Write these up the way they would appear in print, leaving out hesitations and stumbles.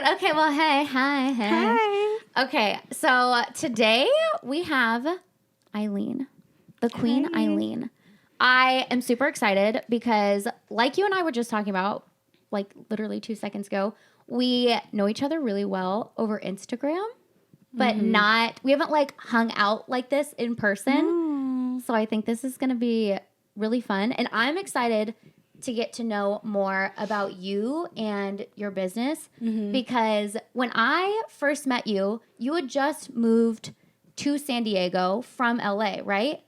right. Okay. Well, hey. Hi. Hey. Hi. Okay. So today we have Ayleen, the Queen Ayleen. I am super excited because, like you and I were just talking about, like literally 2 seconds ago, we know each other really well over Instagram, but we haven't like hung out like this in person. So I think this is going to be really fun. And I'm excited to get to know more about you and your business because when I first met you, you had just moved to San Diego from LA, right?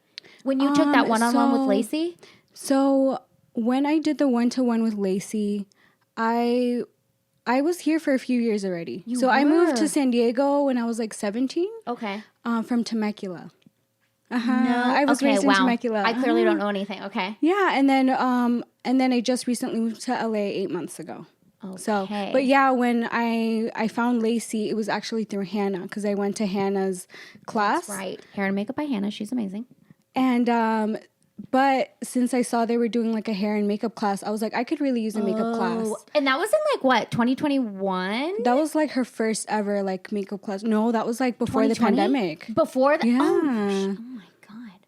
When you took that one-on-one with Lacey? So when I did the one-to-one with Lacey, I was here for a few years already. I moved to San Diego when I was like 17. Okay. From Temecula. No. I was raised in Temecula. I clearly don't know anything. Okay. Yeah, and then I just recently moved to LA 8 months ago. Okay. So, but yeah, when I found Lacey, it was actually through Hannah because I went to Hannah's class. That's right. Hair and makeup by Hannah. She's amazing. And but since I saw they were doing like a hair and makeup class, I was like, I could really use a makeup class. And that was in like what, 2021? That was like her first ever like makeup class. No, that was like before the pandemic. Before that? Yeah. Oh my God.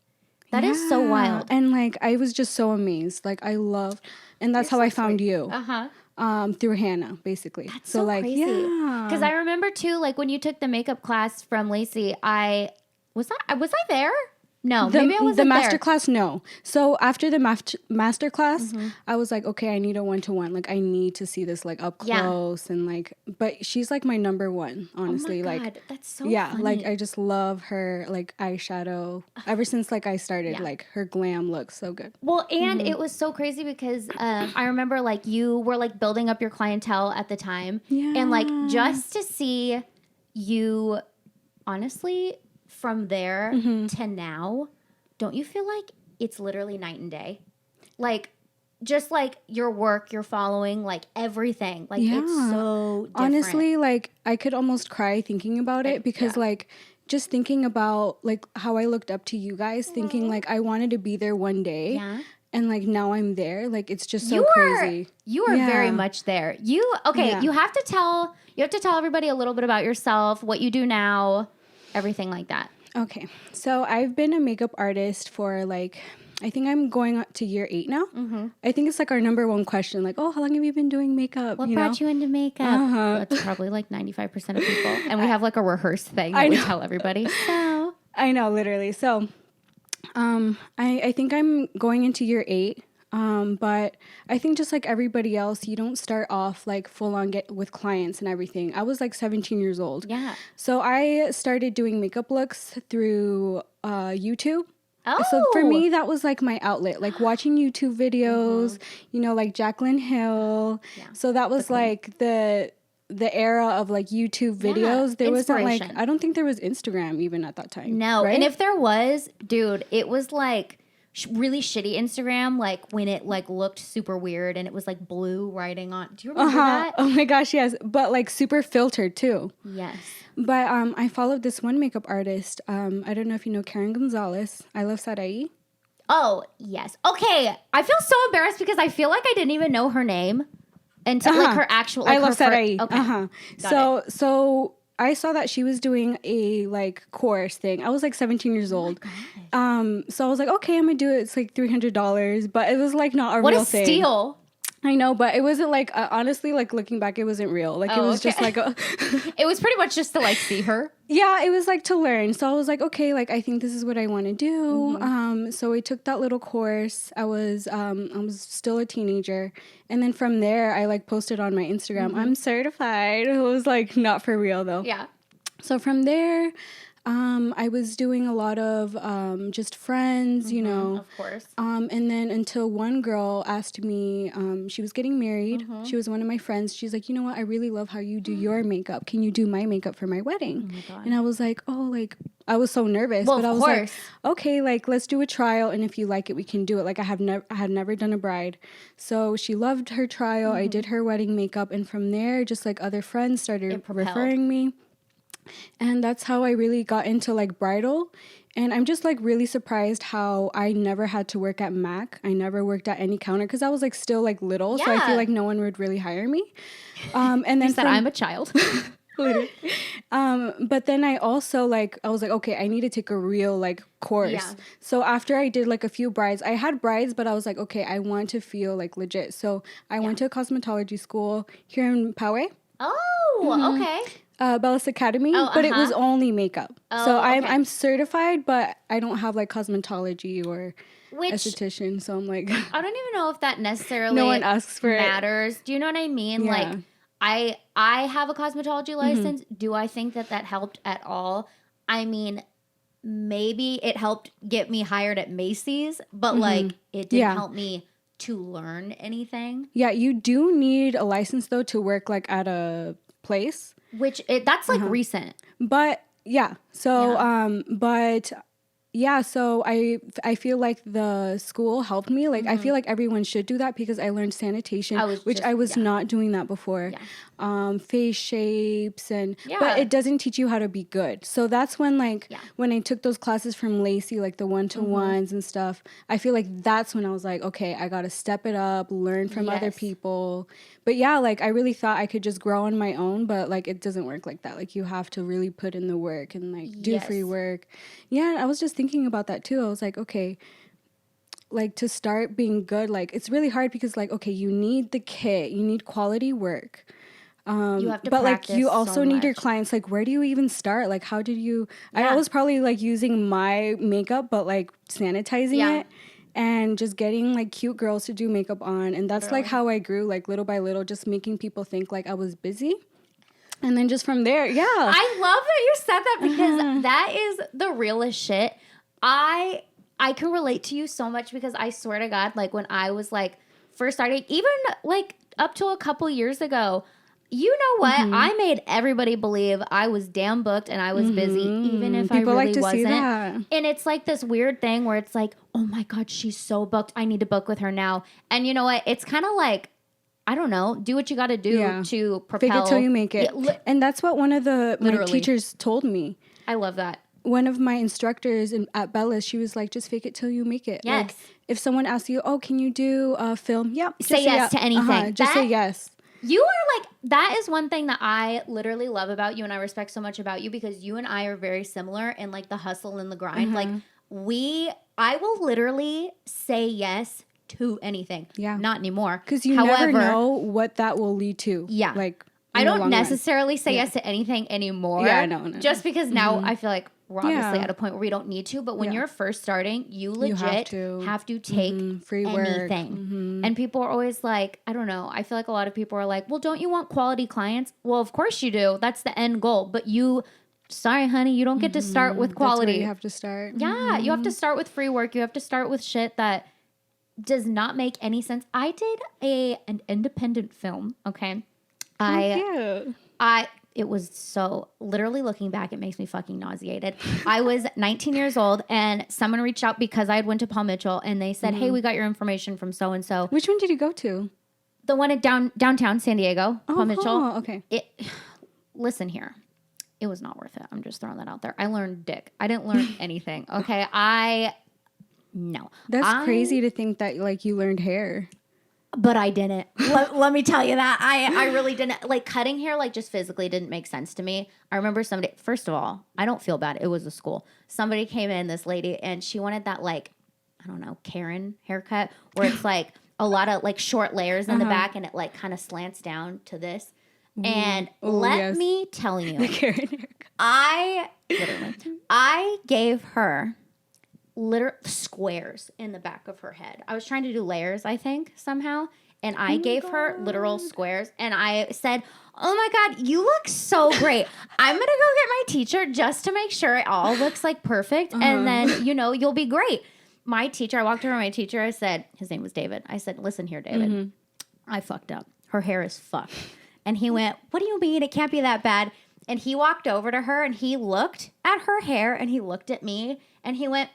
That is so wild. And like I was just so amazed. Like I loved, and that's how I found you. Through Hannah, basically. That's so like, crazy. Yeah. Because I remember too, like when you took the makeup class from Lacey, was I there? No, maybe I wasn't the master there. class. No. So after the master class, I was like, okay, I need a one-to-one. Like I need to see this like up close and like. But she's like my number one, honestly. Oh my God, like that's so funny. Like I just love her like eyeshadow. Ever since like I started, like her glam looks so good. Well, and it was so crazy because I remember like you were like building up your clientele at the time, and like just to see you, honestly. From there to now, don't you feel like it's literally night and day? Like, just like your work, your following, like everything. Like, it's so different. Honestly, like, I could almost cry thinking about it because, like, just thinking about, like, how I looked up to you guys, thinking, like, I wanted to be there one day. Yeah. And, like, now I'm there. Like, it's just so crazy. You are very much there. You have to tell everybody a little bit about yourself, what you do now. Everything like that. Okay. So I've been a makeup artist for like, I think I'm going up to year 8 now. I think it's like our number one question. Like, oh, how long have you been doing makeup? What brought you into makeup? That's probably like 95% of people. And we have like a rehearsed thing that we tell everybody. So I know, literally. So I think I'm going into year 8. But I think just like everybody else, you don't start off like full on get with clients and everything. I was like 17 years old. Yeah. So I started doing makeup looks through YouTube. Oh. So for me, that was like my outlet, like watching YouTube videos, you know, like Jaclyn Hill. Yeah. So that was like the era of like YouTube videos. There wasn't like, I don't think there was Instagram even at that time. No. Right? And if there was, dude, it was like really shitty Instagram, like when it like looked super weird and it was like blue writing on. Do you remember that? Oh my gosh, yes. But like super filtered too. Yes. But I followed this one makeup artist. I don't know if you know Karen Gonzalez. I love Sarai. Oh, yes. Okay. I feel so embarrassed because I feel like I didn't even know her name until like her actual. Like, I love Sarai. Okay. So I saw that she was doing a like course thing. I was like 17 years old. So I was like, okay, I'm gonna do it. It's like $300, but it was like not a real thing. What a steal! I know, but it wasn't like honestly, like looking back, it wasn't real. Like it was just like it was pretty much just to like see her. Yeah, it was like to learn. So I was like, okay, like I think this is what I want to do. So I took that little course. I was still a teenager, and then from there, I like posted on my Instagram, I'm certified. It was like not for real though. Yeah. So from there, I was doing a lot of just friends, you know. Of course. And then until one girl asked me, she was getting married. She was one of my friends. She's like, you know what? I really love how you do your makeup. Can you do my makeup for my wedding? Oh my God. And I was like, oh, like, I was so nervous. Well, but I was course. like, okay, like, let's do a trial. And if you like it, we can do it. Like, I had never done a bride. So she loved her trial. I did her wedding makeup. And from there, just like other friends started referring me. And that's how I really got into like bridal. And I'm just like really surprised how I never had to work at Mac. I never worked at any counter because I was like still like little. So I feel Yeah. like no one would really hire me. And You then said I'm a child. but then I also like, I was like, okay, I need to take a real like course. Yeah. So after I did like a few brides, I had brides, but I was like, okay, I want to feel like legit. So I went to a cosmetology school here in Poway. Oh, okay. Bellis Academy, Oh, but it was only makeup. So Oh, okay. I'm certified, but I don't have like cosmetology or Which esthetician. So I'm like, I don't even know if that necessarily no one asks for it. matters. Do you know what I mean? Yeah. Like I have a cosmetology license. Do I think that helped at all? I mean, maybe it helped get me hired at Macy's, but like it didn't help me to learn anything. Yeah, you do need a license though to work like at a place. Which that's like recent. But yeah, so so I feel like the school helped me. Like I feel like everyone should do that because I learned sanitation, which I was not doing that before. Yeah. Face shapes but it doesn't teach you how to be good. So that's when when I took those classes from Lacey, like the 1-to-1s and stuff, I feel like that's when I was like, okay, I got to step it up, learn from other people. But yeah, like I really thought I could just grow on my own, but like it doesn't work like that. Like you have to really put in the work and like do free work. Yeah, I was just thinking about that too. I was like, okay, like to start being good, like it's really hard because like, okay, you need the kit, you need quality work. You have to but like you so also need your much. clients. Like, where do you even start? Like, how did you? Yeah. I was probably like using my makeup, but like sanitizing it and just getting like cute girls to do makeup on. And that's like how I grew, like little by little, just making people think like I was busy. And then just from there, yeah. I love that you said that because that is the realest shit. I can relate to you so much because I swear to God, like when I was like first starting, even like up to a couple years ago, you know what? I made everybody believe I was damn booked and I was busy, even if people I really like to wasn't. see that. And it's like this weird thing where it's like, oh my God, she's so booked. I need to book with her now. And you know what? It's kind of like, I don't know, do what you got to do to propel. Fake it till you make it. And that's what one of my teachers told me. I love that. One of my instructors at Bellis, she was like, just fake it till you make it. Yes. Like, if someone asks you, oh, can you do a film? Yeah. Say yes to anything. Just say yes. You are like, that is one thing that I literally love about you and I respect so much about you because you and I are very similar in like the hustle and the grind. Like I will literally say yes to anything. Yeah. Not anymore. Because you never know what that will lead to. Yeah. Like, I don't necessarily say yes to anything anymore. Yeah, no. Just because now I feel like we're obviously at a point where we don't need to. But when you're first starting, you legit have to take free anything. And people are always like, I don't know. I feel like a lot of people are like, well, don't you want quality clients? Well, of course you do. That's the end goal. But sorry, honey, you don't get to start with quality. That's where you have to start. Yeah, you have to start with free work. You have to start with shit that does not make any sense. I did an independent film, okay? It was so, literally looking back, it makes me fucking nauseated. I was 19 years old and someone reached out because I had went to Paul Mitchell and they said, hey, we got your information from so-and-so. Which one did you go to? The one at downtown San Diego, Paul Mitchell. Oh, okay. Listen here. It was not worth it. I'm just throwing that out there. I learned dick. I didn't learn anything. Okay. No. That's crazy to think that like you learned hair. But I didn't. Let me tell you that. I really didn't. Like cutting hair, like just physically didn't make sense to me. I remember somebody, first of all, I don't feel bad. It was a school. Somebody came in, this lady, and she wanted that like, I don't know, Karen haircut where it's like a lot of like short layers in the back and it like kind of slants down to this. And let me tell you, the Karen haircut. I gave her squares in the back of her head. I was trying to do layers, I think, somehow. And I gave her literal squares. And I said, oh my God, you look so great. I'm going to go get my teacher just to make sure it all looks like perfect. And then, you'll be great. My teacher, I walked over to my teacher. I said, his name was David. I said, listen here, David. I fucked up. Her hair is fucked. And he went, what do you mean? It can't be that bad. And he walked over to her and he looked at her hair and he looked at me and he went,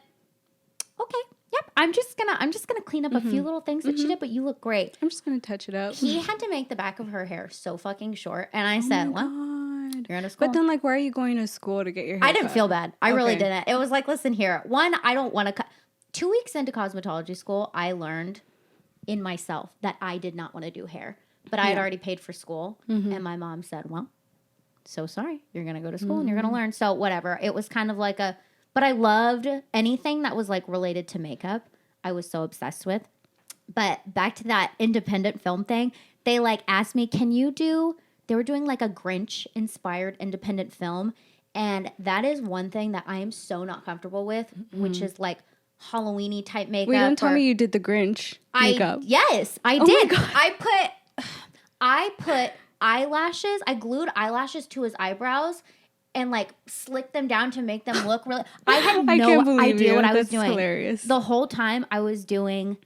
okay, yep, I'm just gonna clean up a few little things that she did, but you look great. I'm just gonna touch it up. He had to make the back of her hair so fucking short. And I said, well, God. You're going to school. But then, like, why are you going to school to get your hair I didn't cut? feel bad. I really didn't. It was like, listen here. One, I don't want to 2 weeks into cosmetology school, I learned in myself that I did not want to do hair. But I had already paid for school. And my mom said, well, so sorry. You're going to go to school and you're going to learn. So whatever. It was kind of like but I loved anything that was like related to makeup. I was so obsessed with. But back to that independent film thing, they like asked me, they were doing like a Grinch inspired independent film. And that is one thing that I am so not comfortable with, which is like Halloween-y type makeup. Wait, don't tell me you did the Grinch makeup. Yes, I did. I put eyelashes. I glued eyelashes to his eyebrows and like slicked them down to make them look really. I had no idea what I was doing. Hilarious. The whole time I was doing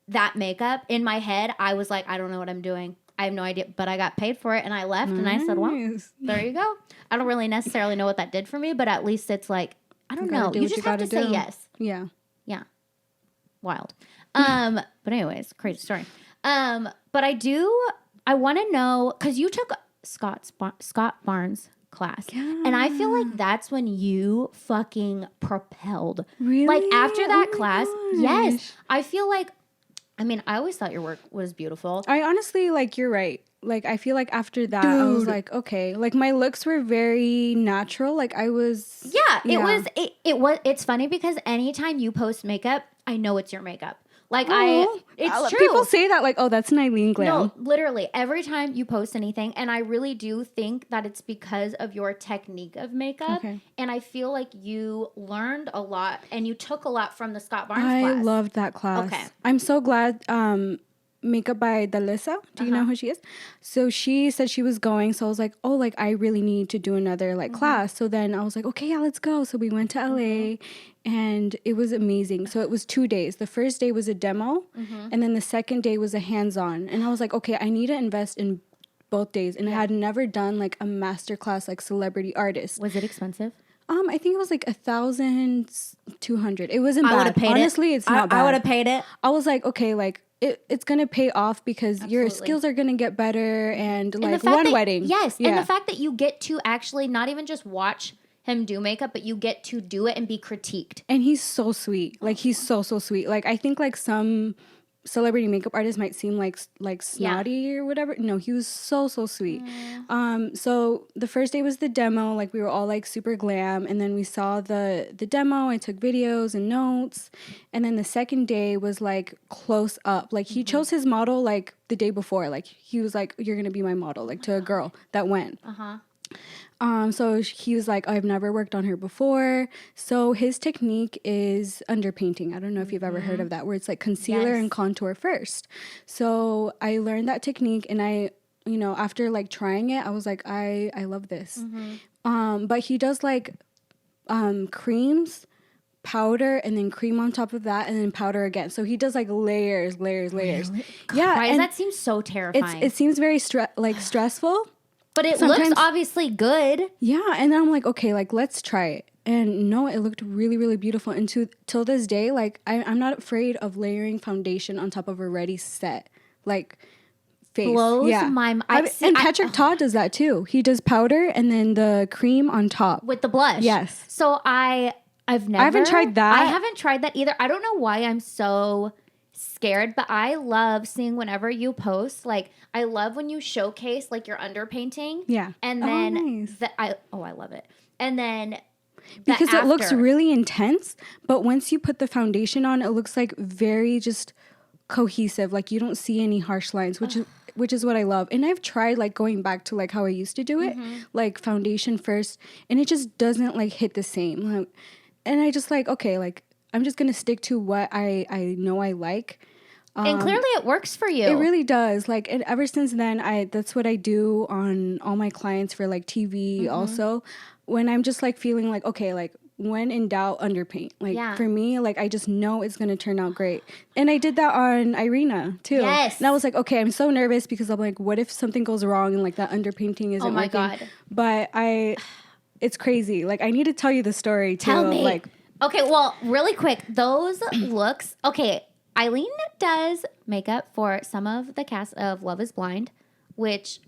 that makeup in my head, I was like, I don't know what I'm doing. I have no idea, but I got paid for it and I left and I said, well, there you go. I don't really necessarily know what that did for me, but at least it's like, I don't know. You just have to say yes. Yeah. Yeah. Wild. But anyways, crazy story. But I want to know, because you took Scott Barnes' class. Yeah. And I feel like that's when you fucking propelled. Really? Like after that class, yes. I feel like, I mean, I always thought your work was beautiful. I honestly, like, you're right. Like, I feel like after that, I was like, okay. Like, my looks were very natural. Like, I was... Yeah, it's funny because anytime you post makeup, I know it's your makeup. Like, it's true. People say that, like, oh, that's an Ayleen glam. No, literally, every time you post anything, and I really do think that it's because of your technique of makeup. Okay. And I feel like you learned a lot, and you took a lot from the Scott Barnes class. I loved that class. Okay. I'm so glad... Makeup by Dalissa. Do you know who she is? So she said she was going. So I was like, oh, like I really need to do another like class. So then I was like, okay, yeah, let's go. So we went to LA and it was amazing. So it was 2 days. The first day was a demo and then the second day was a hands-on. And I was like, okay, I need to invest in both days. And I had never done like a masterclass like celebrity artist. Was it expensive? I think it was like 1,200. It wasn't bad. I would have paid Honestly, it's not bad. I would have paid it. I was like, okay, like it's going to pay off because your skills are going to get better and like one wedding. Yes. Yeah. And the fact that you get to actually not even just watch him do makeup, but you get to do it and be critiqued. And he's so sweet. Like he's so sweet. Like I think like some celebrity makeup artists might seem like snotty or whatever. No, he was so sweet. So the first day was the demo. Like we were all like super glam, and then we saw the demo. I took videos and notes, and then the second day was like close up. Like he chose his model like the day before. Like he was like, "You're gonna be my model," like to a girl that went. So he was like, I've never worked on her before. So his technique is underpainting. I don't know if you've ever heard of that, where it's like concealer and contour first. So I learned that technique, and I, you know, after like trying it, I was like, I love this. But he does like creams, powder, and then cream on top of that, and then powder again. So he does like layers. Really? Yeah. Why does that seem so terrifying? It seems very stressful. But it looks obviously good. Yeah, and then I'm like, okay, like let's try it. And no, it looked really beautiful. And till this day, like I'm not afraid of layering foundation on top of a ready set, like face. Blows my mind. And Patrick Todd does that too. He does powder and then the cream on top with the blush. Yes. So I haven't tried that. I haven't tried that either. I don't know why I'm so scared, but I love seeing whenever you post, like I love when you showcase like your underpainting. Yeah. And then I love it. And then because it looks really intense, but once you put the foundation on, it looks like very just cohesive. Like you don't see any harsh lines, which is what I love. And I've tried like going back to like how I used to do it, like foundation first, and it just doesn't like hit the same. Like, and I just like, okay, like I'm just going to stick to what I know I like. And clearly it works for you. It really does. Like, and ever since then, that's what I do on all my clients for like TV also. When I'm just like feeling like, okay, like when in doubt, underpaint. Like for me, like I just know it's going to turn out great. And I did that on Irina too. Yes. And I was like, okay, I'm so nervous because I'm like, what if something goes wrong and like that underpainting isn't working? Oh my God. But it's crazy. Like I need to tell you the story too. Tell me. Like, okay, well, really quick, those looks. Okay, Ayleen does makeup for some of the cast of Love is Blind, which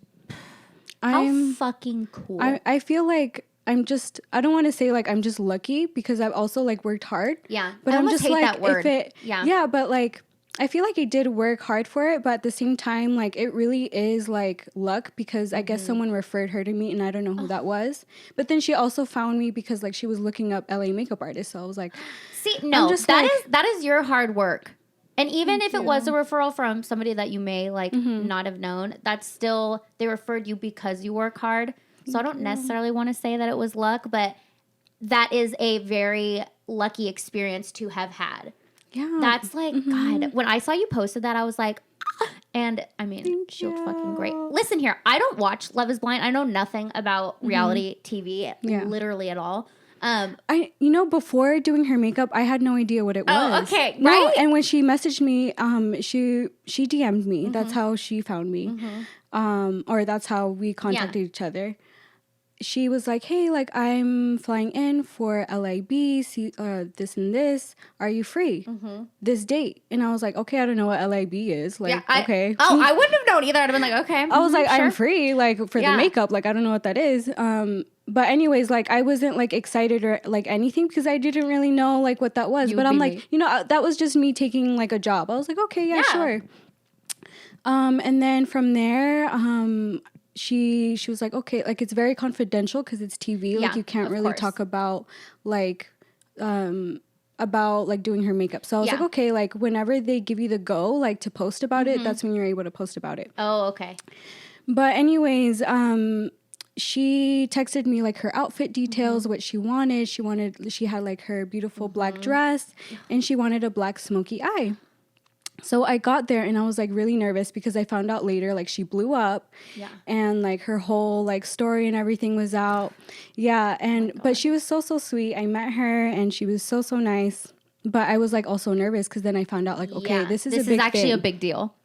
How fucking cool. I feel like I don't want to say like I'm just lucky because I've also like worked hard. Yeah. But I I'm almost just hate like, that word. if it, Yeah. but like, I feel like I did work hard for it, but at the same time, like it really is like luck because I guess someone referred her to me and I don't know who that was. But then she also found me because like she was looking up LA makeup artists. So I was like, See, no, that is your hard work. And even if it was a you. referral from somebody that you may like not have known, that's still, they referred you because you work hard. So I don't necessarily want to say that it was luck, but that is a very lucky experience to have had. Yeah. That's like, God, when I saw you posted that, I was like, ah. And I mean, she looked fucking great. Listen here, I don't watch Love is Blind. I know nothing about reality TV, literally at all. Before doing her makeup, I had no idea what it was. Oh, okay, no, right? And when she messaged me, she DM'd me. That's how she found me, or that's how we contacted each other. She was like, "Hey, like I'm flying in for LIB, this and this. Are you free this date?" And I was like, "Okay, I don't know what LIB is. Like, okay." I wouldn't have known either. I'd have been like, "Okay." I was like, sure. "I'm free, like for the makeup. Like, I don't know what that is." But anyways, like I wasn't like excited or like anything because I didn't really know like what that was. But I'm like, that was just me taking like a job. I was like, "Okay, yeah. Sure." And then from there, she was like, okay, like it's very confidential because it's TV. Like you can't really talk about like doing her makeup. So I was like, okay, like whenever they give you the go, like to post about it, that's when you're able to post about it. Oh, okay. But anyways, she texted me like her outfit details, what she wanted. She had like her beautiful black dress and she wanted a black smoky eye. So I got there and I was like really nervous because I found out later like she blew up and like her whole like story and everything was out. Yeah. And but she was so sweet. I met her and she was so nice. But I was like also nervous because then I found out like, okay, this is actually a big deal.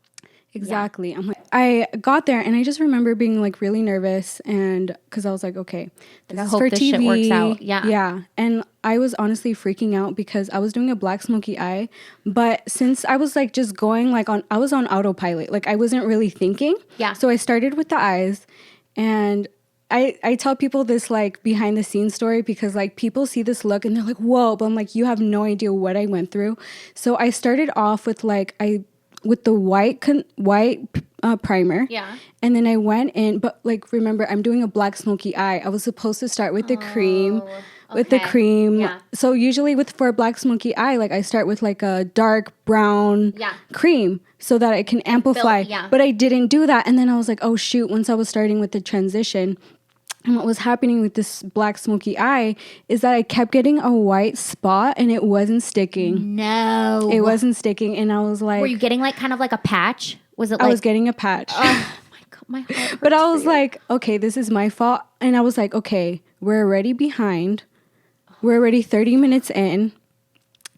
Exactly. I'm like, I got there and I just remember being like really nervous and because I was like, okay, this is for TV. Shit works out. Yeah. Yeah. And I was honestly freaking out because I was doing a black smoky eye, but since I was like just going like I was on autopilot, like I wasn't really thinking. Yeah. So I started with the eyes and I tell people this like behind the scenes story because like people see this look and they're like, whoa, but I'm like, you have no idea what I went through. So I started off with like, with the white primer. Yeah. And then I went in, but like, remember, I'm doing a black smoky eye. I was supposed to start with the cream. With the cream. Yeah. So usually for a black smoky eye, like I start with like a dark brown cream so that it can amplify. But I didn't do that. And then I was like, oh shoot, once I was starting with the transition. And what was happening with this black smoky eye is that I kept getting a white spot and it wasn't sticking. No. It wasn't sticking. And I was like... Were you getting like kind of like a patch? Was it like... I was getting a patch. Oh my God, my heart hurts. But I was like, okay, this is my fault. And I was like, okay, we're already behind. We're already 30 minutes in.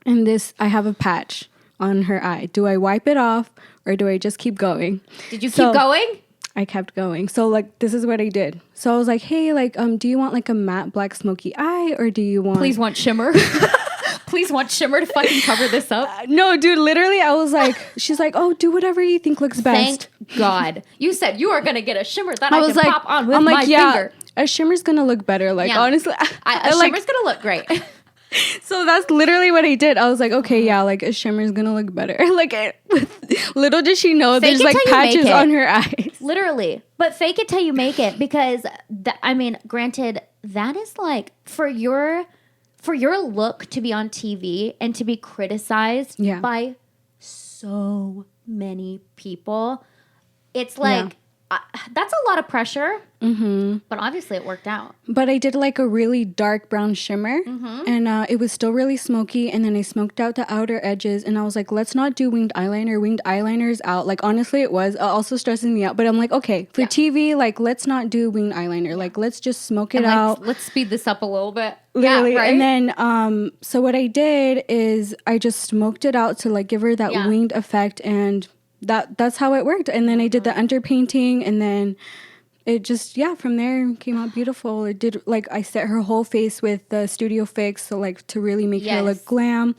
And I have a patch on her eye. Do I wipe it off or do I just keep going? Did you keep going? I kept going. So like this is what I did. So I was like, hey, like do you want like a matte black smoky eye or do you want Please want shimmer? Please want shimmer to fucking cover this up? No, dude, literally I was like, she's like, oh, do whatever you think looks best. Thank God. You said you are going to get a shimmer that I was can like, pop on with my finger. A shimmer's going to look better. Like honestly, a shimmer's going to look great. So that's literally what I did. I was like, okay, yeah, like a shimmer's gonna look better. Like, little did she know, there's like patches on her eyes. Literally. But fake it till you make it because, granted, that is like, for your look to be on TV and to be criticized by so many people, it's like, that's a lot of pressure. Mm-hmm. But obviously it worked out. But I did like a really dark brown shimmer and it was still really smoky, and then I smoked out the outer edges and I was like, let's not do winged eyeliner. Winged eyeliner's out. Like honestly it was also stressing me out, but I'm like, okay, for TV, like let's not do winged eyeliner. Like let's just smoke it out. Let's speed this up a little bit. Literally. Yeah, right? And then so what I did is I just smoked it out to like give her that winged effect, and that's how it worked. And then I did the underpainting, and then it just, from there came out beautiful. It did, like, I set her whole face with the Studio Fix, so, like, to really make her look glam.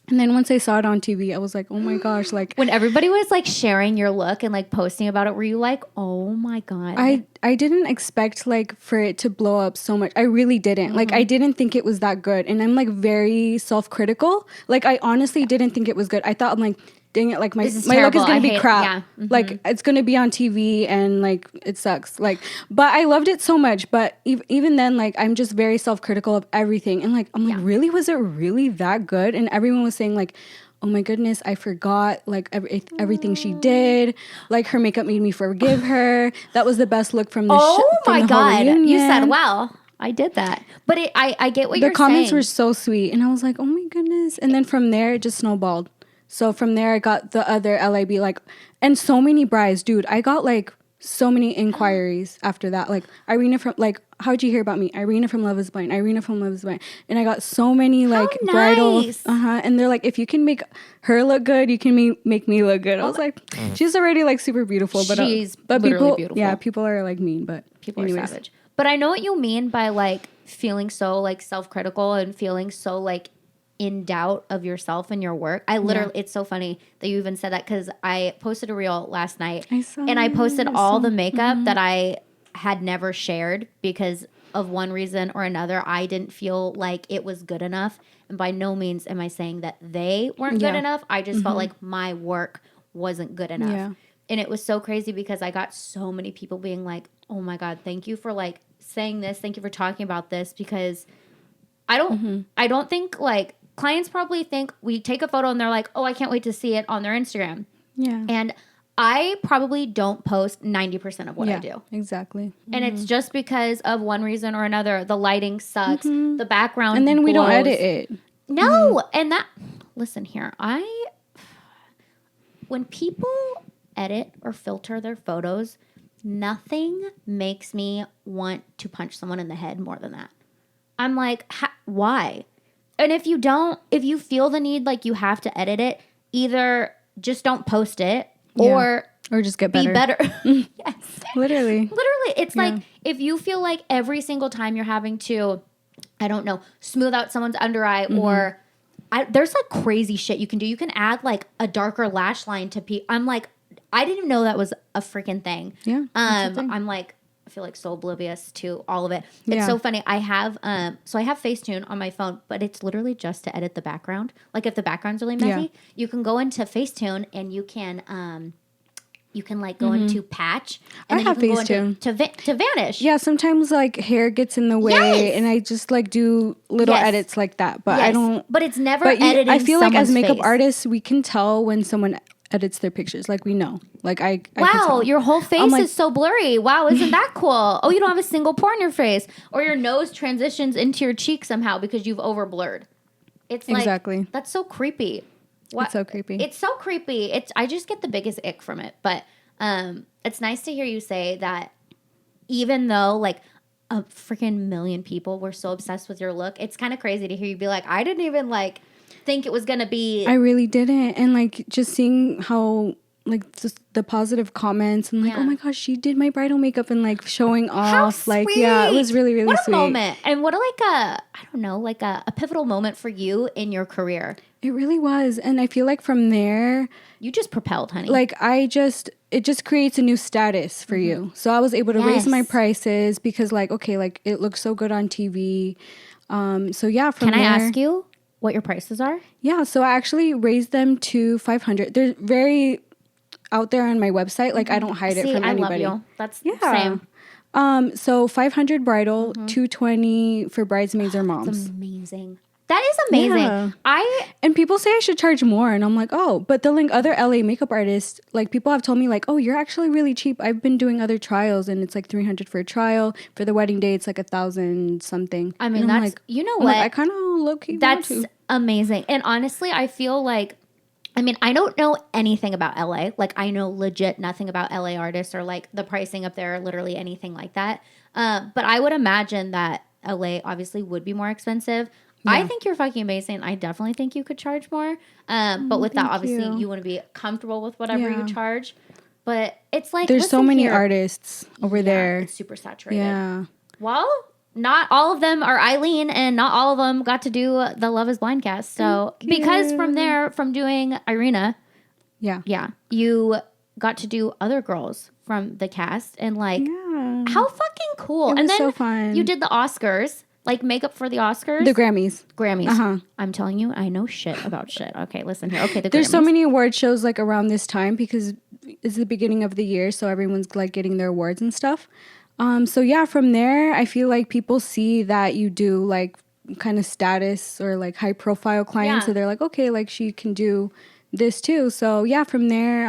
And then once I saw it on TV, I was like, oh my gosh, like When everybody was like sharing your look and like posting about it, were you like, oh my God? I didn't expect like for it to blow up so much. I really didn't. Like I didn't think it was that good. And I'm like very self-critical. Like I honestly didn't think it was good. I thought I'm like, dang it, like my look is gonna be crap. Yeah. Like it's gonna be on TV and like it sucks. Like, but I loved it so much. But even then, like I'm just very self-critical of everything. And like I'm like, really, was it really that good? And everyone was saying like, oh my goodness, I forgot like everything she did. Like her makeup made me forgive her. That was the best look from the Oh from my the whole God. reunion. You said, wow, I did that. But I get what you're saying. The comments were so sweet. And I was like, oh my goodness. And then from there, it just snowballed. So from there, I got the other LAB, like, and so many brides, dude. I got like so many inquiries after that. Like Irina from, like, how'd you hear about me? Irina from Love is Blind. Irina from Love is Blind. And I got so many like bridal, and they're like, if you can make her look good, you can make me look good. I was like, she's already like super beautiful, but literally people, beautiful. yeah, people are like mean, but people are savage. But I know what you mean by like feeling so like self-critical and feeling so like in doubt of yourself and your work. I literally, it's so funny that you even said that because I posted a reel last night and I posted all the makeup that I had never shared because of one reason or another. I didn't feel like it was good enough. And by no means am I saying that they weren't good enough. I just felt like my work wasn't good enough. Yeah. And it was so crazy because I got so many people being like, oh my God, thank you for like saying this. Thank you for talking about this because I don't think like, clients probably think we take a photo and they're like, oh, I can't wait to see it on their Instagram. Yeah. And I probably don't post 90% of what I do. Exactly. And it's just because of one reason or another. The lighting sucks. The background and then we blows. don't edit it. No. And that, listen here. When people edit or filter their photos, nothing makes me want to punch someone in the head more than that. I'm like, why? And if you feel the need, like you have to edit it, either just don't post it or just get better. Be better. Yes. Literally. It's like if you feel like every single time you're having to, I don't know, smooth out someone's under eye or there's like crazy shit you can do. You can add like a darker lash line to people. I'm like, I didn't even know that was a freaking thing. Yeah. I'm like, I feel like so oblivious to all of it. It's so funny. I have Facetune on my phone, but it's literally just to edit the background. Like if the background's really messy, you can go into Facetune and you can like go into patch. And I have Facetune to vanish. Yeah, sometimes like hair gets in the way, and I just like do little edits like that. But I don't. But it's never editing. I feel like as makeup face. artists, we can tell when someone edits their pictures. Like we know. Like I wow, can tell. Your whole face is so blurry. Wow, isn't that cool? Oh, you don't have a single pore in your face, or your nose transitions into your cheek somehow because you've over blurred. It's like that's so creepy. What? It's so creepy. It's so creepy. I just get the biggest ick from it. But it's nice to hear you say that even though like a freaking million people were so obsessed with your look, it's kind of crazy to hear you be like, I didn't even like think it was going to be. I really didn't. And like just seeing how like just the positive comments and like, oh my gosh, she did my bridal makeup and like showing off. How sweet. Like, yeah, it was really, really what sweet. What a moment. And what a pivotal moment for you in your career. It really was. And I feel like from there, you just propelled, honey. Like it just creates a new status for you. So I was able to raise my prices because like, okay, like it looks so good on TV. So yeah, from Can there, I ask you what your prices are? Yeah. So I actually raised them to $500. They're very out there on my website. Like I don't hide it from anybody. I love you. That's same. So 500 bridal, 220 for bridesmaids or moms. That's amazing. That is amazing. Yeah. And people say I should charge more, and I'm like, oh, but the like other LA makeup artists, like people have told me like, oh, you're actually really cheap. I've been doing other trials, and it's like $300 for a trial. For the wedding day, it's like $1,000 something. I mean, that's like, you know what? Like, I kind of low key. That's amazing. And honestly, I feel like, I mean, I don't know anything about LA. Like, I know legit nothing about LA artists or like the pricing up there, or literally anything like that. But I would imagine that LA obviously would be more expensive. Yeah. I think you're fucking amazing. I definitely think you could charge more. But with that, obviously, you want to be comfortable with whatever you charge. But it's like, there's so many artists over there. It's super saturated. Yeah. Well, not all of them are Ayleen, and not all of them got to do the Love is Blind cast. So, because from there, from doing Irina, yeah, you got to do other girls from the cast, and like, how fucking cool! It was and then so fun. You did the Oscars, like makeup for the Oscars, the Grammys. I'm telling you, I know shit about shit. Okay, listen here. Okay, there's Grammys. so many award shows like around this time because it's the beginning of the year, so everyone's like getting their awards and stuff. So yeah, from there, I feel like people see that you do like kind of status or like high profile clients, so they're like, okay, like she can do this too. So yeah, from there,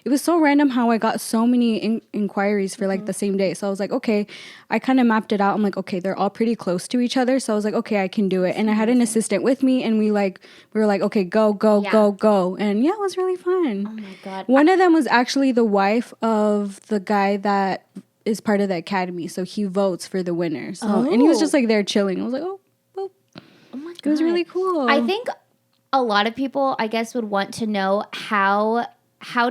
it was so random how I got so many inquiries for like the same day. So I was like, okay, I kind of mapped it out. I'm like, okay, they're all pretty close to each other. So I was like, okay, I can do it. And I had an assistant with me, and we were like, okay, go. And yeah, it was really fun. Oh my God. One of them was actually the wife of the guy that is part of the academy. So he votes for the winner. So, and he was just like there chilling. I was like, oh my God. It was really cool. I think a lot of people, I guess, would want to know how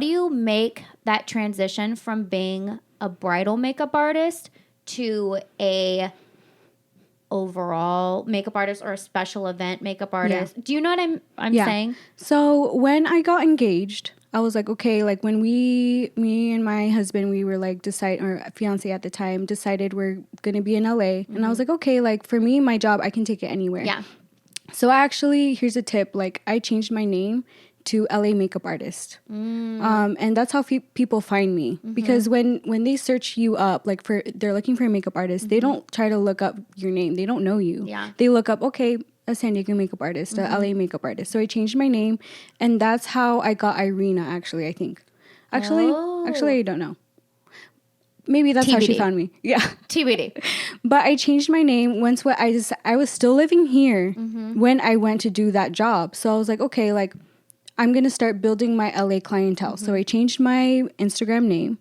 do you make that transition from being a bridal makeup artist to a overall makeup artist or a special event makeup artist? Do you know what I'm saying? So when I got engaged, I was like, okay, like when me and my husband, we were like or fiance at the time, decided we're going to be in LA. And I was like, okay, like for me, my job, I can take it anywhere. Yeah. So actually, here's a tip. Like I changed my name to LA makeup artist. And that's how people find me. Because when they search you up, like they're looking for a makeup artist, they don't try to look up your name. They don't know you. Yeah. They look up, okay, a San Diego makeup artist, a LA makeup artist. So I changed my name, and that's how I got Irina, actually, I think. Actually, I don't know. Maybe that's how she found me. Yeah. TBD. But I changed my name once I was still living here when I went to do that job. So I was like, okay, like I'm going to start building my LA clientele. So I changed my Instagram name,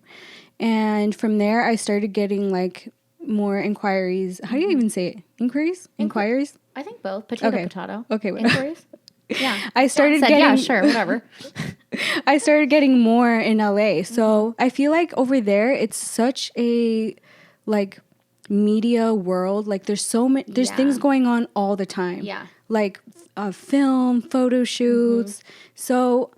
and from there I started getting like more inquiries. How do you even say it? Inquiries? Inquiries? I think both. Potato. Okay. Inquiries? Yeah. I started getting... Yeah, sure, whatever. I started getting more in LA. So I feel like over there, it's such a like media world. Like there's so many... There's things going on all the time. Yeah. Like film, photo shoots. So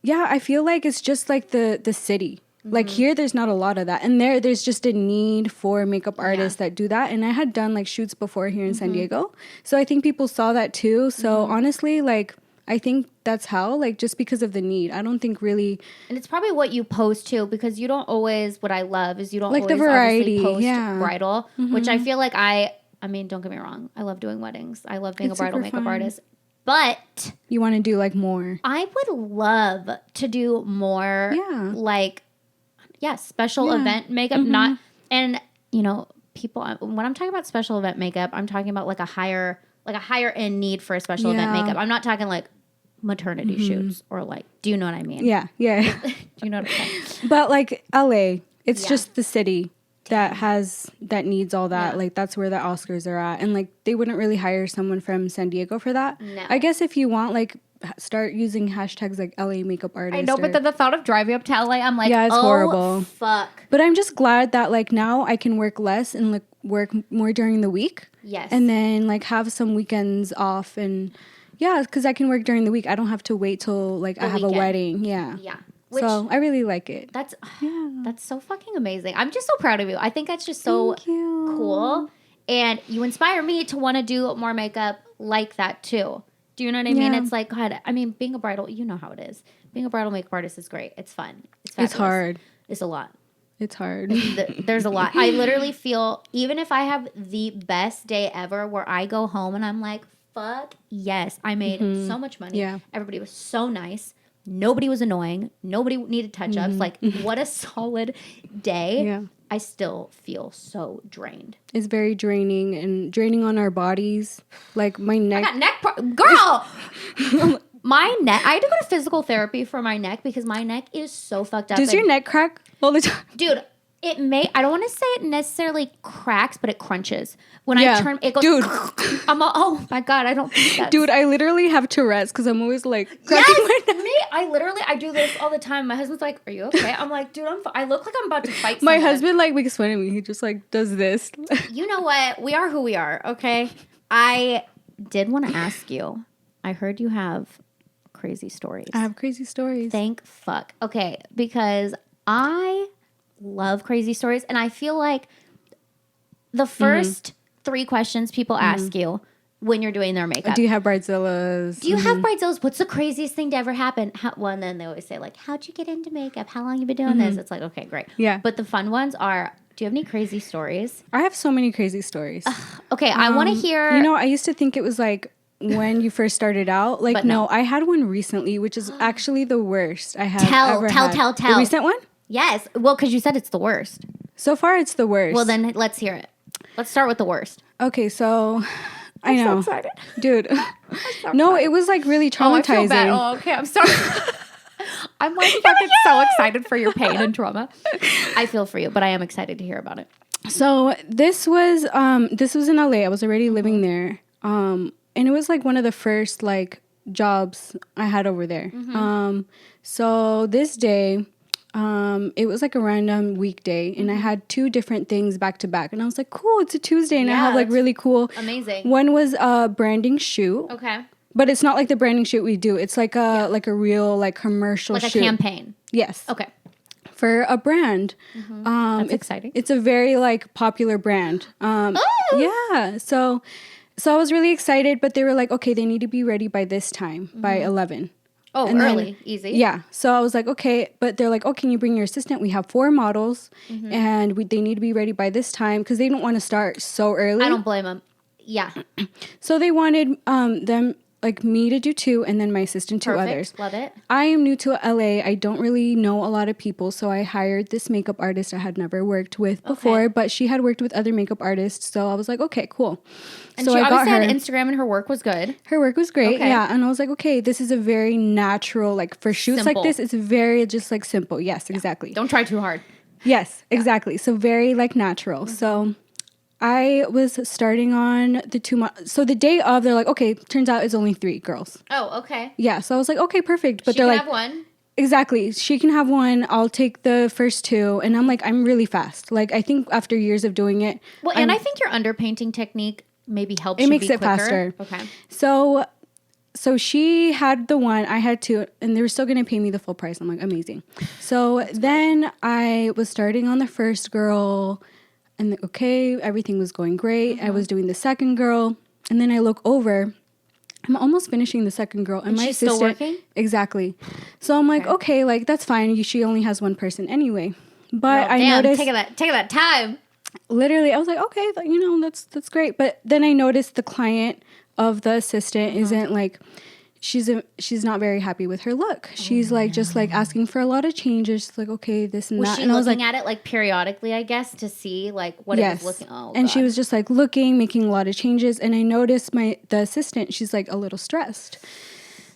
yeah, I feel like it's just like the city. Like here, there's not a lot of that. And there's just a need for makeup artists that do that. And I had done like shoots before here in San Diego. So I think people saw that too. So honestly, like, I think that's how, like, just because of the need. I don't think really... And it's probably what you post too, because you don't always... What I love is you don't like always the variety, post bridal, which I feel like I mean, don't get me wrong. I love doing weddings. I love being a bridal makeup artist. But... You want to do like more. I would love to do more like... special event makeup, not, and you know, people, when I'm talking about special event makeup, I'm talking about like a higher end need for a special event makeup. I'm not talking like maternity shoots or like, do you know what I mean? Yeah. Do you know what I'm saying? But like LA, it's just the city that needs all that. Yeah. Like that's where the Oscars are at. And like they wouldn't really hire someone from San Diego for that. No. I guess if you want like start using hashtags like LA makeup artist. I know, but then the thought of driving up to LA, I'm like, it's horrible. Fuck. But I'm just glad that like now I can work less and like work more during the week. Yes. And then like have some weekends off, and because I can work during the week. I don't have to wait till like I have a wedding. Yeah. Yeah. So I really like it. That's so fucking amazing. I'm just so proud of you. I think that's just so cool. And you inspire me to want to do more makeup like that too. Do you know what I mean? It's like, God, I mean, being a bridal, you know how it is. Being a bridal makeup artist is great. It's fun. It's fabulous. It's hard. It's a lot. It's hard. There's a lot. I literally feel, even if I have the best day ever where I go home and I'm like, fuck yes, I made so much money. Yeah. Everybody was so nice. Nobody was annoying. Nobody needed touch-ups. Like, what a solid day. Yeah. I still feel so drained. It's very draining and draining on our bodies. Like my neck. I got girl! My neck. I had to go to physical therapy for my neck because my neck is so fucked up. Does your neck crack all the time? Dude, I don't want to say it necessarily cracks, but it crunches. When Yeah. I turn, it goes, Dude. oh my God, I don't think that's. Dude, I literally have Tourette's because I'm always like Yes, cracking my neck. me. I do this all the time. My husband's like, "Are you okay?" I'm like, "Dude, I look like I'm about to fight." My someone. husband like makes fun of me. He just like does this. You know what? We are who we are. Okay. I did want to ask you. I heard you have crazy stories. I have crazy stories. Thank fuck. Okay, because I love crazy stories, and I feel like the first 3 questions people ask you when you're doing their makeup. Do you have bridezillas? Do you have bridezillas? What's the craziest thing to ever happen? And then they always say, like, how'd you get into makeup? How long you been doing this? It's like, okay, great. Yeah. But the fun ones are, do you have any crazy stories? I have so many crazy stories. Okay, I want to hear. You know, I used to think it was like when you first started out. Like, But no. no, I had one recently, which is actually the worst I have Tell. ever had. The recent one? Yes. Well, because you said it's the worst. So far, it's the worst. Well, then let's hear it. Let's start with the worst. Okay, so I know. So excited. Dude. No, it was like really Oh, I traumatizing. feel bad. Oh, okay. I'm sorry. I'm like fucking so excited for your pain and trauma. I feel for you, but I am excited to hear about it. So this was in LA. I was already living there. And it was like one of the first like jobs I had over there. So this day, it was like a random weekday and I had 2 different things back to back. And I was like, cool, it's a Tuesday and I have like really cool. Amazing. One was a branding shoot. Okay. But it's not like the branding shoot we do. It's like a real like commercial Like shoot. a campaign. Yes. Okay. For a brand. That's exciting. It's a very like popular brand. Yeah. So I was really excited, but they were like, okay, they need to be ready by this time, by 11. Oh, And then- early. Easy. Yeah. So I was like, okay, but they're like, oh, can you bring your assistant? We have 4 models and they need to be ready by this time because they don't want to start so early. I don't blame them. Yeah. So they wanted them like me to do 2 and then my assistant 2 Perfect. others. Love it. I am new to LA. I don't really know a lot of people, so I hired this makeup artist I had never worked with before, but she had worked with other makeup artists, so I was like, okay, cool. And so she I got obviously her. had Instagram and her work was good. Her work was great, Okay. yeah, and I was like, okay, this is a very natural, like for shoots Simple. like this, it's very just like simple. Yes, exactly. Don't try too hard. Yes, exactly. So very like natural. So I was starting on the 2 months. So the day of, they're like, okay, turns out it's only 3 girls. Oh, okay. Yeah, so I was like, okay, perfect. But She they're can like, have one. exactly, she can have one. I'll take the first 2, and I'm like, I'm really fast. Like I think after years of doing it, Well, and I think your underpainting technique maybe helps it you makes be it quicker. faster. Okay. So she had the one, I had 2, and they were still gonna pay me the full price. I'm like, amazing. So then I was starting on the first girl, and okay, everything was going great. I was doing the second girl, and then I look over. I'm almost finishing the second girl, and my she's still assistant working? exactly. So I'm like, okay, like that's fine. She only has 1 person anyway. But I noticed taking that time. literally, I was like, okay, you know, that's great. But then I noticed the client of the assistant isn't like, she's not very happy with her look. She's like just like asking for a lot of changes. She's like, okay, this and Was that. she And I was looking like, at it like periodically, I guess, to see like what yes. it was looking? Oh, and she God. was just like looking, making a lot of changes. And I noticed the assistant, she's like a little stressed.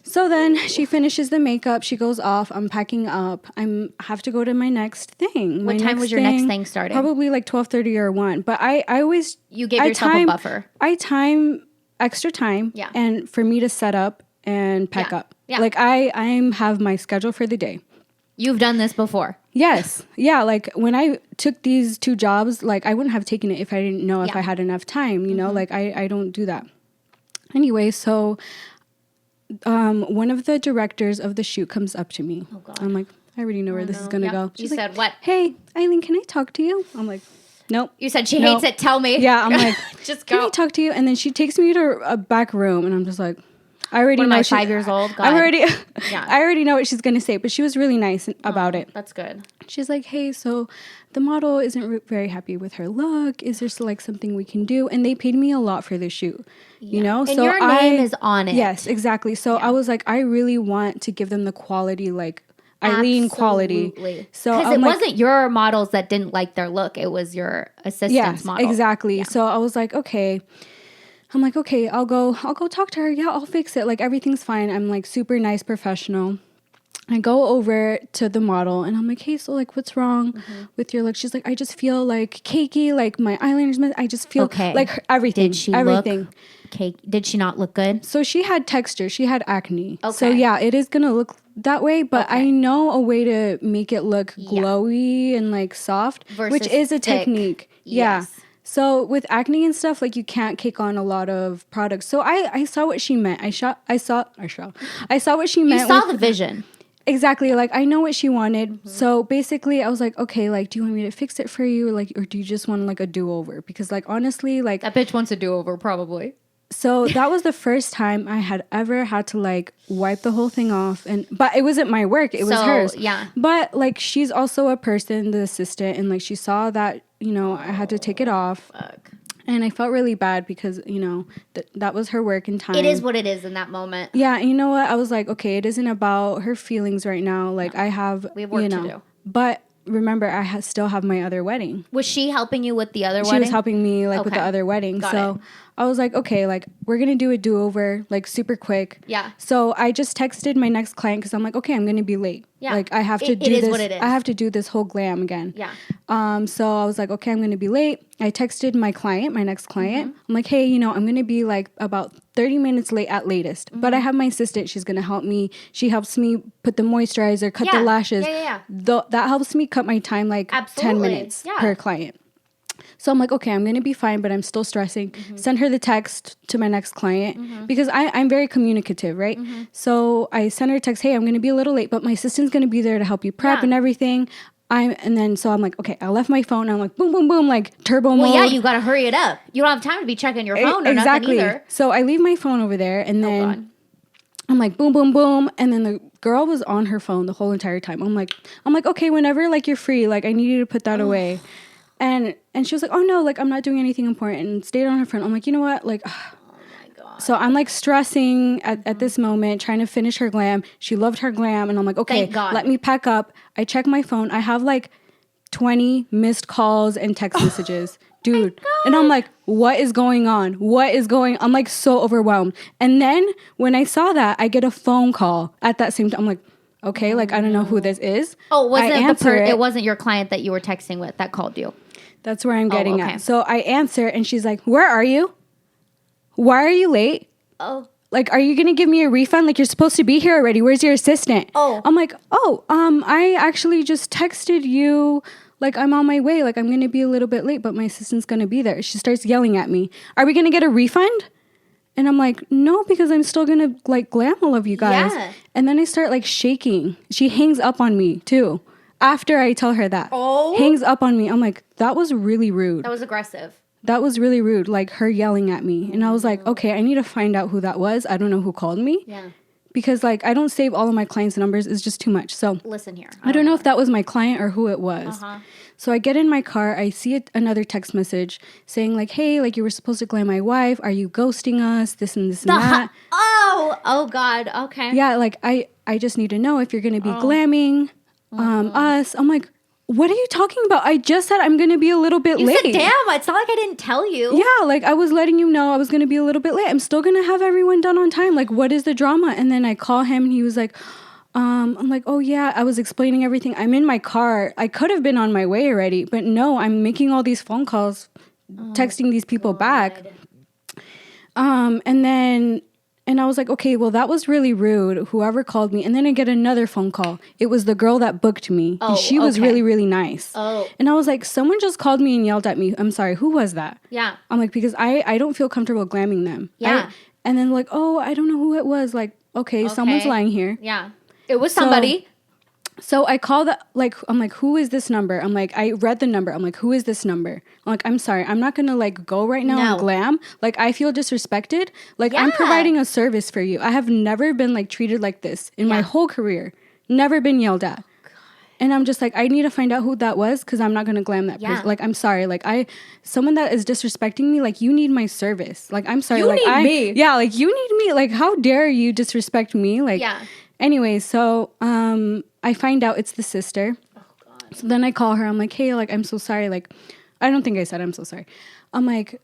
So then she finishes the makeup. She goes off. I'm packing up. I have to go to my next thing. What time was your next thing starting? Probably like 12:30 or 1. But I always You gave yourself a buffer. I time extra time. Yeah. And for me to set up and pack Yeah. up. Yeah. Like I have my schedule for the day. You've done this before. Yes. Yeah. Like when I took these 2 jobs, like I wouldn't have taken it if I didn't know if I had enough time, you know, like I don't do that. Anyway, so one of the directors of the shoot comes up to me. Oh, God. I'm like, I already know where this is going to Yeah. go. You She's like, said what? hey, Ayleen, can I talk to you? I'm like, nope. You said she No. hates it. Tell me. Yeah. I'm like, Just can I go. talk to you? And then she takes me to a back room and I'm just like, I already What know am I, she- 5 years old? God. I'm already, Yeah. I already know what she's going to say, but she was really nice about it. That's good. She's like, hey, so the model isn't very happy with her look. Is there like something we can do? And they paid me a lot for the shoot, you know? And so your name is on it. Yes, exactly. So I was like, I really want to give them the quality, like Ayleen quality. So because I'm it like, wasn't your models that didn't like their look. It was your assistant's yes, model. exactly. So I was like, okay. I'm like, okay, I'll go talk to her. Yeah, I'll fix it. Like everything's fine. I'm like super nice professional. I go over to the model and I'm like, hey, so like, what's wrong with your look? She's like, I just feel like cakey, like my eyeliner's I just feel like everything. Did she everything. look cake? Did she not look good? So she had texture. She had acne. Okay. So yeah, it is gonna look that way, but I know a way to make it look glowy and like soft, which is a technique. Yeah. So with acne and stuff, like you can't cake on a lot of products. So I saw what she meant. I saw what she meant. You saw the vision. Exactly. Like I know what she wanted. So basically I was like, okay, like, do you want me to fix it for you? Like, or do you just want like a do-over? Because like, honestly, like that bitch wants a do-over probably. So that was the first time I had ever had to like wipe the whole thing off, but it wasn't my work, it was hers. Yeah. But like she's also a person, the assistant, and like she saw that, you know, I had to take it off. Fuck. And I felt really bad because, you know, that was her work and time. It is what it is in that moment. Yeah, and you know what? I was like, okay, it isn't about her feelings right now. Like we have work to do. But remember, I still have my other wedding. Was she helping you with the other wedding? She was helping me like with the other wedding. Got so it. I was like, okay, like we're going to do a do-over like super quick. Yeah. So I just texted my next client because I'm like, okay, I'm going to be late. Yeah. Like I have to do this. What it is. I have to do this whole glam again. Yeah. So I was like, okay, I'm going to be late. I texted my client, my next client. I'm like, hey, you know, I'm going to be like about 30 minutes late at latest. But I have my assistant. She's going to help me. She helps me put the moisturizer, cut the lashes. Yeah. That helps me cut my time like 10 minutes per client. So I'm like, okay, I'm going to be fine, but I'm still stressing. Send her the text to my next client because I'm very communicative, right? So I sent her a text, hey, I'm going to be a little late, but my assistant's going to be there to help you prep and everything. So I'm like, okay, I left my phone. I'm like, boom, boom, boom, like turbo mode. Well, yeah, you got to hurry it up. You don't have time to be checking your phone or nothing either. So I leave my phone over there and then I'm like, boom, boom, boom. And then the girl was on her phone the whole entire time. I'm like, okay, whenever like you're free, like I need you to put that away. And she was like, oh no, like I'm not doing anything important, and stayed on her phone. I'm like, you know what? Like, oh my God. So I'm like stressing at this moment, trying to finish her glam. She loved her glam. And I'm like, okay, let me pack up. I check my phone. I have like 20 missed calls and text messages. Dude. And I'm like, what is going on? I'm like so overwhelmed. And then when I saw that, I get a phone call at that same time. I'm like, okay, like I don't know who this is. Oh, it wasn't your client that you were texting with that called you. That's where I'm getting at. So I answer and she's like, where are you? Why are you late? Oh. Like, are you going to give me a refund? Like, you're supposed to be here already. Where's your assistant? Oh. I'm like, I actually just texted you. Like, I'm on my way. Like, I'm going to be a little bit late, but my assistant's going to be there. She starts yelling at me. Are we going to get a refund? And I'm like, no, because I'm still going to, like, glam all of you guys. Yeah. And then I start, like, shaking. She hangs up on me, too. After I tell her that. Oh. Hangs up on me. I'm like, that was really rude. That was aggressive. That was really rude. Like, her yelling at me. And I was like, okay, I need to find out who that was. I don't know who called me. Yeah. Because, like, I don't save all of my clients' numbers. It's just too much. So, listen here. I don't know if that was my client or who it was. So I get in my car. I see another text message saying, like, hey, like, you were supposed to glam my wife. Are you ghosting us? This and this and that. Oh, God. Okay. Yeah, like, I just need to know if you're going to be glamming us. I'm like, what are you talking about? I just said I'm going to be a little bit late. You said, damn, it's not like I didn't tell you. Yeah, like I was letting you know I was going to be a little bit late. I'm still going to have everyone done on time. Like, what is the drama? And then I call him and he was like, I'm like, oh yeah, I was explaining everything. I'm in my car. I could have been on my way already, but no, I'm making all these phone calls, texting these people back. And I was like, okay, well, that was really rude, whoever called me. And then I get another phone call. It was the girl that booked me. And she was really, really nice. And I was like, someone just called me and yelled at me. I'm sorry, who was that? Yeah. I'm like, because I don't feel comfortable glamming them. Yeah. And then like, oh, I don't know who it was. Like, okay, someone's lying here. Yeah. It was somebody. So I call I'm like, who is this number? I'm like, I read the number. I'm like, who is this number? I'm like, I'm sorry. I'm not going to like go right now and glam. Like, I feel disrespected. Like, I'm providing a service for you. I have never been like treated like this in my whole career. Never been yelled at. And I'm just like, I need to find out who that was because I'm not going to glam that person. Like, I'm sorry. Like, someone that is disrespecting me, like, you need my service. Like, I'm sorry. You like, need me. Yeah, like, you need me. Like, how dare you disrespect me? Like, anyway, so I find out it's the sister. Oh, God. So then I call her. I'm like, hey, like, I'm so sorry. Like, I don't think I said I'm so sorry. I'm like,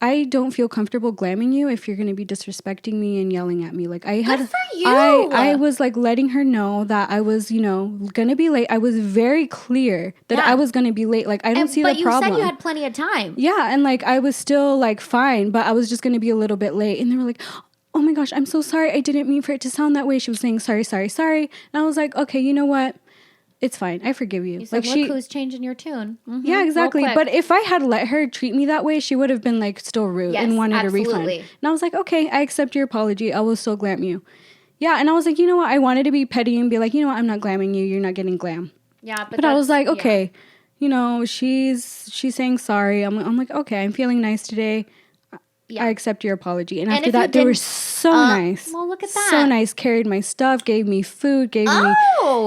I don't feel comfortable glamming you if you're going to be disrespecting me and yelling at me. Like I had, Good for you. I was like letting her know that I was, you know, going to be late. I was very clear that I was going to be late. Like I don't see the problem. But you said you had plenty of time. Yeah. And like I was still like fine, but I was just going to be a little bit late. And they were like, oh my gosh, I'm so sorry. I didn't mean for it to sound that way. She was saying sorry. And I was like, okay, you know what? It's fine. I forgive you. You said, like look who's changing your tune. Mm-hmm, yeah, exactly. But if I had let her treat me that way, she would have been like still rude and wanted a refund. And I was like, okay, I accept your apology. I will still glam you. Yeah, and I was like, you know what? I wanted to be petty and be like, you know what? I'm not glamming you. You're not getting glam. Yeah, but I was like, okay, you know, she's saying sorry. I'm like, okay, I'm feeling nice today. I accept your apology. And after that, they were so nice. Well, look at that. So nice. Carried my stuff, gave me food, gave me...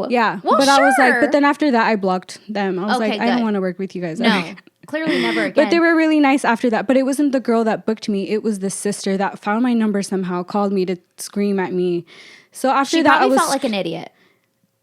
Yeah. Well, but I was like... But then after that, I blocked them. I was like, good. I don't want to work with you guys. No. Clearly never again. But they were really nice after that. But it wasn't the girl that booked me. It was the sister that found my number somehow, called me to scream at me. So after that, I was... felt like an idiot.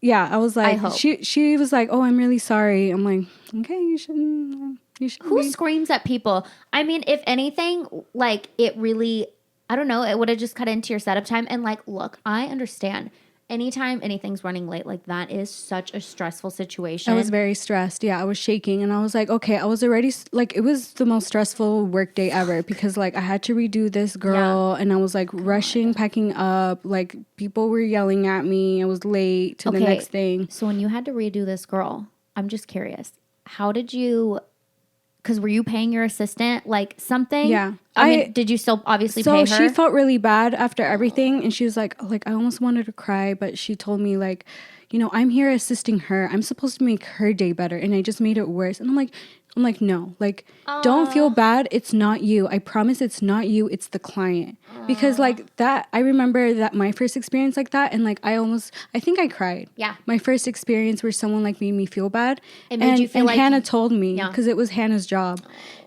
Yeah. I was like... I hope. She was like, oh, I'm really sorry. I'm like, okay, you shouldn't... Who screams at people? I mean, if anything, like it really, I don't know, it would have just cut into your setup time. And like, look, I understand. Anytime anything's running late, like that is such a stressful situation. I was very stressed. Yeah, I was shaking. And I was like, okay, I was already, like, it was the most stressful work day ever because like I had to redo this girl and I was like rushing, packing up. Like people were yelling at me. I was late to the next thing. So when you had to redo this girl, I'm just curious, how did you... Because were you paying your assistant like something? Yeah. I mean, did you still obviously pay her? So she felt really bad after everything. And she was like, I almost wanted to cry. But she told me like, you know, I'm here assisting her. I'm supposed to make her day better. And I just made it worse. And I'm like, no, like, don't feel bad. It's not you. I promise it's not you. It's the client. Because like that, I remember that my first experience like that. And like, I think I cried. Yeah. My first experience where someone like made me feel bad. It made you feel like... Hannah told me, because it was Hannah's job.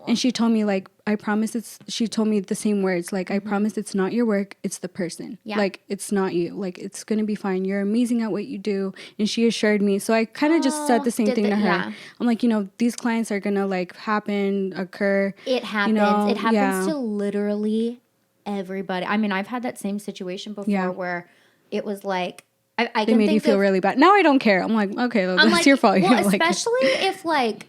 And she told me like, I promise she told me the same words. Like, I promise it's not your work. It's the person. Yeah. Like, it's not you. Like, it's going to be fine. You're amazing at what you do. And she assured me. So I kind of just said the same thing to her. Yeah. I'm like, you know, these clients are going to like occur. It happens. You know, it happens to literally everybody. I mean, I've had that same situation before where it was like, they made you feel really bad. Now I don't care. I'm like, okay, that's your fault. Well, especially if like,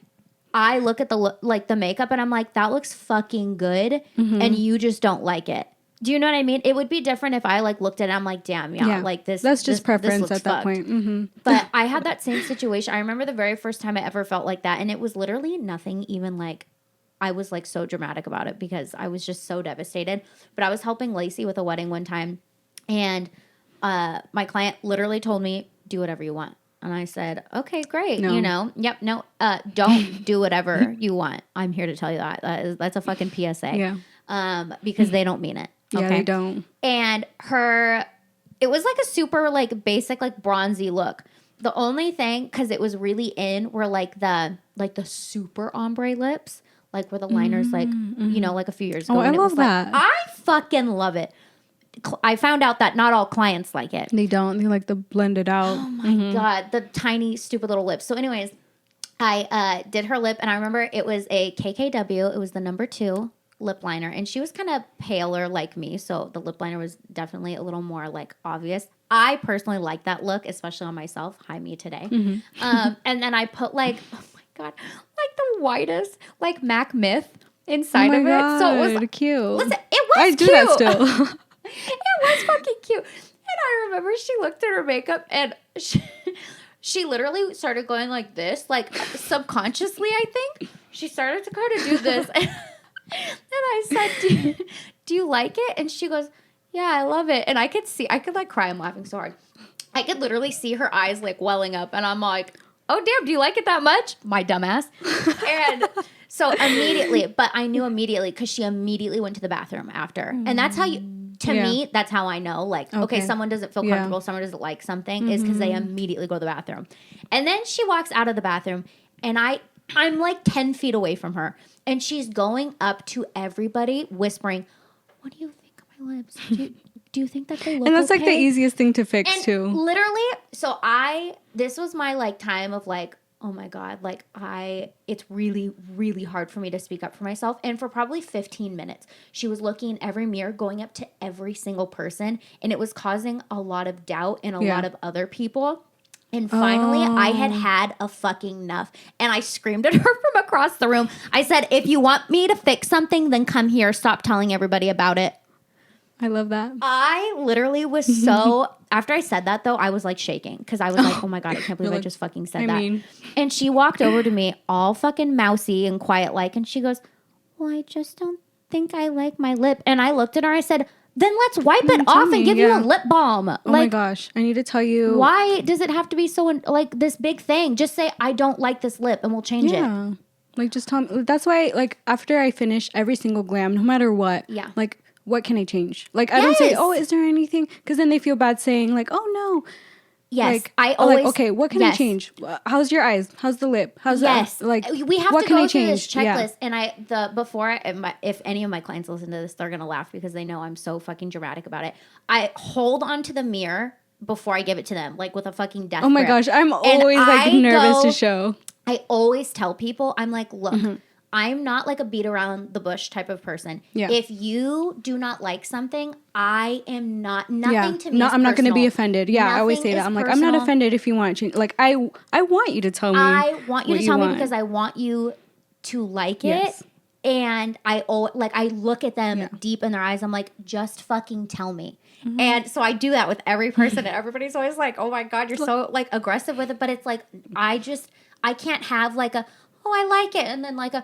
I look at the makeup and I'm like, that looks fucking good. And you just don't like it. Do you know what I mean? It would be different if I like looked at it and I'm like, damn, like this. That's just preference this at that point. Mm-hmm. But I had that same situation. I remember the very first time I ever felt like that. And it was literally nothing even like, I was like so dramatic about it because I was just so devastated. But I was helping Lacey with a wedding one time. And my client literally told me, do whatever you want. And I said, okay, great. No. You know, don't do whatever you want. I'm here to tell you that's a fucking PSA. Yeah. Because they don't mean it. Okay? Yeah, they don't. And it was like a super like basic, like bronzy look. The only thing, because it was really in, were like the super ombre lips, like where the liners you know, like a few years ago. Oh, I love that. I fucking love it. I found out that not all clients like it. They don't. They like to blend it out. Oh my God. The tiny, stupid little lips. So anyways, I did her lip and I remember it was a KKW. It was the number 2 lip liner. And she was kind of paler like me. So the lip liner was definitely a little more like obvious. I personally like that look, especially on myself. Hi, me today. And then I put like, oh my God, like the whitest like Mac Myth inside of it. So it was like, cute. Listen, it was I cute. do that still. It was fucking cute. And I remember she looked at her makeup and she literally started going like this, like subconsciously, I think. She started to kind of do this. And I said, do you like it? And she goes, yeah, I love it. And I could like cry. I'm laughing so hard. I could literally see her eyes like welling up. And I'm like, oh, damn, do you like it that much? My dumbass. And so immediately, but I knew immediately because she immediately went to the bathroom after. And that's how to me, that's how I know, like, okay someone doesn't feel comfortable, someone doesn't like something, is because they immediately go to the bathroom. And then she walks out of the bathroom, and I'm like 10 feet away from her, and she's going up to everybody, whispering, what do you think of my lips? Do you think that they look And that's okay? like the easiest thing to fix, and too. Literally, so this was my like time of like, oh my God, like it's really, really hard for me to speak up for myself. And for probably 15 minutes, she was looking in every mirror, going up to every single person. And it was causing a lot of doubt in a lot of other people. And finally, I had a fucking enough. And I screamed at her from across the room. I said, if you want me to fix something, then come here. Stop telling everybody about it. I love that. I literally was so, after I said that though, I was like shaking because I was like, oh my God, I can't believe I just fucking said that. And she walked over to me all fucking mousy and quiet like, and she goes, well, I just don't think I like my lip. And I looked at her, I said, then let's wipe it off and give you a lip balm. Oh my gosh, I need to tell you. Why does it have to be so like this big thing? Just say, I don't like this lip and we'll change it. Like just tell me. That's why like after I finish every single glam, no matter what, like what can I change? Like, I don't say, oh, is there anything? Because then they feel bad saying, like, oh, no. Yes. Like, I always. Like, okay, what can I change? How's your eyes? How's the lip? How's that? Like, we have to go through this checklist. And if any of my clients listen to this, they're going to laugh because they know I'm so fucking dramatic about it. I hold onto the mirror before I give it to them, like with a fucking death grip. My gosh. I'm always like nervous to show. I always tell people, I'm like, look. I'm not like a beat around the bush type of person. Yeah. If you do not like something, I am nothing to me. I'm not going to be offended. Yeah, Nothing I always say that. I'm like, I'm not offended if you want to change. Like, I want you to tell me. I want you to tell me because I want you to like it. And I look at them deep in their eyes. I'm like, just fucking tell me. And so I do that with every person. And everybody's always like, oh my God, you're so like aggressive with it. But it's like, I can't have like a, oh, I like it. And then like a,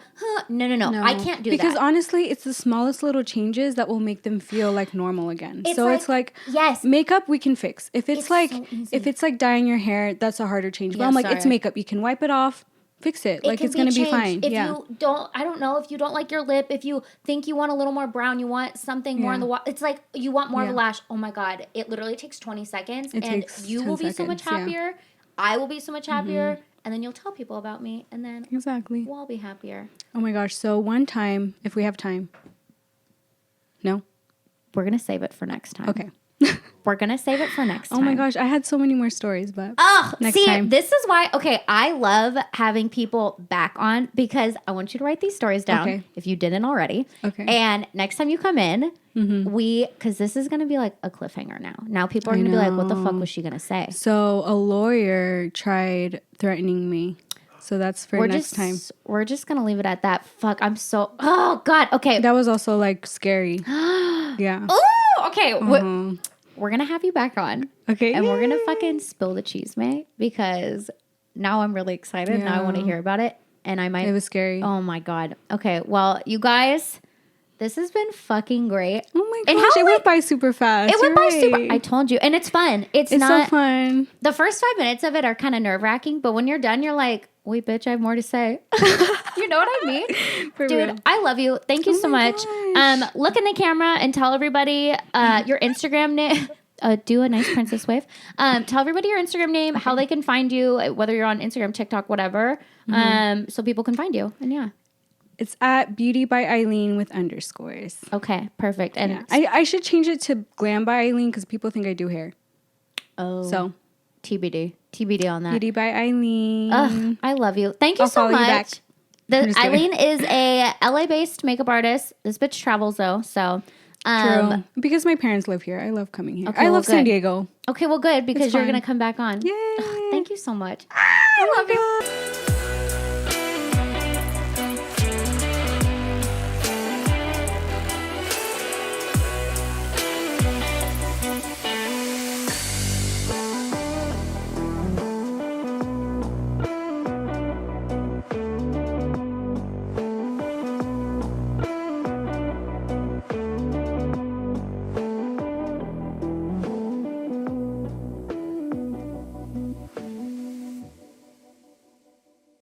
no. I can't do that. Because honestly, it's the smallest little changes that will make them feel like normal again. It's like yes, makeup we can fix. If it's like, so if it's like dyeing your hair, that's a harder change. But I'm like, it's makeup. You can wipe it off, fix it. Like it's going to be fine. If you don't, I don't know, if you don't like your lip, if you think you want a little more brown, you want something more in the it's like you want more of a lash. Oh my God. It literally takes 20 seconds and you will be so much happier. I will be so much happier. And then you'll tell people about me, and then we'll all be happier. Oh my gosh. So one time, if we have time. No? We're going to save it for next time. Okay. We're going to save it for next time. Oh my gosh. I had so many more stories, but next time. This is why, I love having people back on because I want you to write these stories down if you didn't already. Okay. And next time you come in, because this is going to be like a cliffhanger now. Now people are going to be like, what the fuck was she going to say? So a lawyer tried threatening me. So that's for next time. We're just going to leave it at that. Fuck, I'm so, oh God. Okay. That was also like scary. Yeah. Oh, okay. We're going to have you back on. Okay. And we're going to fucking spill the cheese, mate, because now I'm really excited. Now I want to hear about it. And I might. It was scary. Oh my God. Okay. Well, you guys, this has been fucking great. Oh my gosh. It went by super fast. It went by super. I told you. And it's fun. It's not so fun. The first 5 minutes of it are kind of nerve wracking, but when you're done, you're like, wait, bitch, I have more to say. You know what I mean? For Dude, real. I love you. Thank you so much. Look in the camera and tell everybody your Instagram name. Do a nice princess wave. Tell everybody your Instagram name, how they can find you, whether you're on Instagram, TikTok, whatever, so people can find you. And it's at Beauty by Ayleen with underscores. Okay, perfect. And I should change it to Glam by Ayleen because people think I do hair. Oh. So TBD on that. Beauty by Ayleen. Ugh, I love you. Thank you so much. Ayleen is a LA-based makeup artist. This bitch travels though, so. True. Because my parents live here. I love coming here. I love San Diego. Okay, well, good because you're going to come back on. Yay. Ugh, thank you so much. I love you.